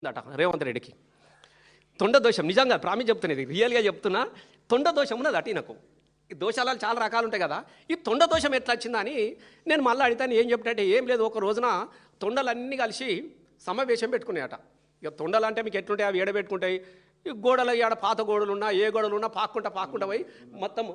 That Revanth రెడ్డికి తొండ దోషం. నిజంగా ప్రామిస్ చెప్తున్నది, రియల్గా చెప్తున్నా. తొండ దోషం ఉన్నది అటు నాకు. ఈ దోషాలు చాలా రకాలు ఉంటాయి కదా. ఈ తొండ దోషం ఎట్లా వచ్చిందని నేను మళ్ళీ అడిగితాను. ఏం చెప్పినట్టే ఏం లేదు, ఒక రోజున తొండలన్నీ కలిసి సమావేశం పెట్టుకున్నాయట. ఇక తొండలు అంటే మీకు ఎట్లుంటాయి, అవి ఏడబెట్టుకుంటాయి. ఈ గోడలు ఆడ పాత గోడలు ఉన్నా ఏ గోడలు ఉన్నా పాక్కుంటా పోయి మొత్తం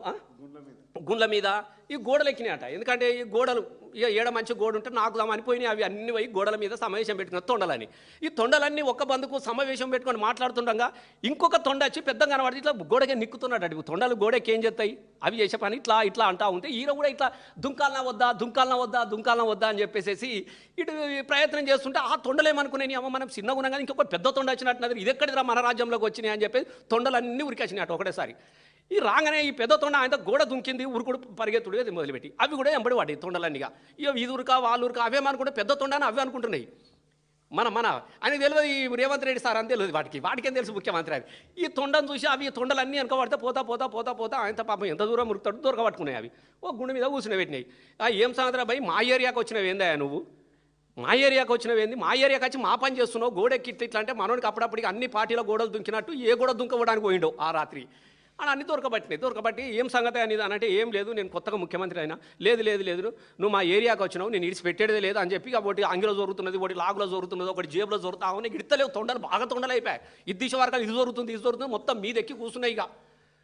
గుండ్ల మీద ఈ గోడలు ఎక్కినాయట. ఎందుకంటే ఈ గోడలు ఇక ఏడ మంచి గోడ ఉంటే నాకు అనిపోయినాయి. అవి అన్ని పోయి గోడల మీద సమావేశం పెట్టుకున్న తొండలని. ఈ తొండలన్నీ ఒక్క బందుకు సమావేశం పెట్టుకొని మాట్లాడుతుండగా ఇంకొక తొండ వచ్చి పెద్దగా కనబడి ఇట్లా గోడకే నిక్కుతున్నాడు. అటు తొండలు గోడకి ఏం చేస్తాయి, అవి చేసే పని ఇట్లా అంటా ఉంటే ఈయన కూడా ఇట్లా దుంకాలనా వద్దా అని చెప్పేసి ఇటు ప్రయత్నం చేస్తుంటే ఆ తొండలు ఏమనుకున్నాయి, అమ్మ మనం చిన్నగా ఉన్నాం కానీ ఇంకొక పెద్ద తొండ వచ్చినట్టున్నది, ఇది ఎక్కడిరా మన రాజ్యంలోకి వచ్చినాయి అని చెప్పి తొండలన్నీ ఉరికేసినాయి అటు ఒకటేసారి. ఈ రాగానే ఈ పెద్ద తొండ ఆయన గోడ దుంకింది, ఉరుకుడు పరిగెత్తుడు మొదలుపెట్టి అవి కూడా ఎంబడి పడ్డాయి తొండలన్నీగా. ఇక ఇది ఉరకా వాళ్ళు ఉరకా అవేమనుకుంటే పెద్ద తొండని అవే అనుకుంటున్నాయి. మన ఆయనకు తెలియదు ఈ రేవంత్ రెడ్డి సార్ అని తెలియదు, వాటికేం తెలుసు ముఖ్యమంత్రి అది. ఈ తొండను చూసి అవి తొండలన్నీ వెనకబడితే పోతా ఆయన పాపం ఎంత దూరం ఉరుకుతాడు దొరకబట్టుకున్నాయి. అవి ఓ గుండె మీద కూర్చుని పెట్టినాయి. ఏం సంగతి భయ్, మా ఏరియాకి వచ్చినవి ఏందా నువ్వు, మా ఏరియాకి వచ్చినవి ఏంది, మా ఏరియాకి వచ్చి మా పని చేస్తున్నావు, గోడెక్కి ఇట్లా అంటే మనోడికి అప్పుడప్పటికి అన్ని పార్టీల గోడలు దుంకినట్టు ఏ గోడ దుంకవడానికి పోయిండో ఆ రాత్రి అని అన్ని దొరకబట్టి ఏం సంగతి అనేది అని అంటే ఏం లేదు, నేను కొత్తగా ముఖ్యమంత్రి అయినా, లేదు నువ్వు మా ఏరియాకి వచ్చినావు, నేను ఇడిచి పెట్టేదే లేదు అని చెప్పి ఒకటి అంగిలో జరుగుతున్నది, ఒకటి లాగులో జరుగుతున్నది, ఒకటి జేబులో జరుగుతా అవును ఇడతలేవు తొండలు బాగా తొండలు అయిపోయాయి. ఇది దిశ వరకు ఇది జరుగుతుంది మొత్తం మీదెక్కి కూర్చున్నాయి. ఇక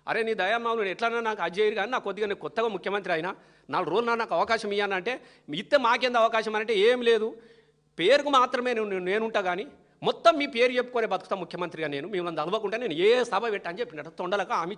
అరే నీ దయామావు నేను ఎట్లన్నా నాకు అజ్జయ్య కానీ నాకు కొద్దిగా నేను కొత్తగా ముఖ్యమంత్రి అయినా 4 రోజులు నాకు అవకాశం ఇవ్వాలంటే ఇస్తే మాకేంది అవకాశం అంటే ఏం లేదు, పేరుకు మాత్రమే నేనుంటా కానీ మొత్తం మీ పేరు చెప్పుకొని బతుకుతా ముఖ్యమంత్రిగా నేను మిమ్మల్ని చదవకుండా నేను ఏ సభ పెట్టా అని చెప్పినట్టు తొండలకు ఆమె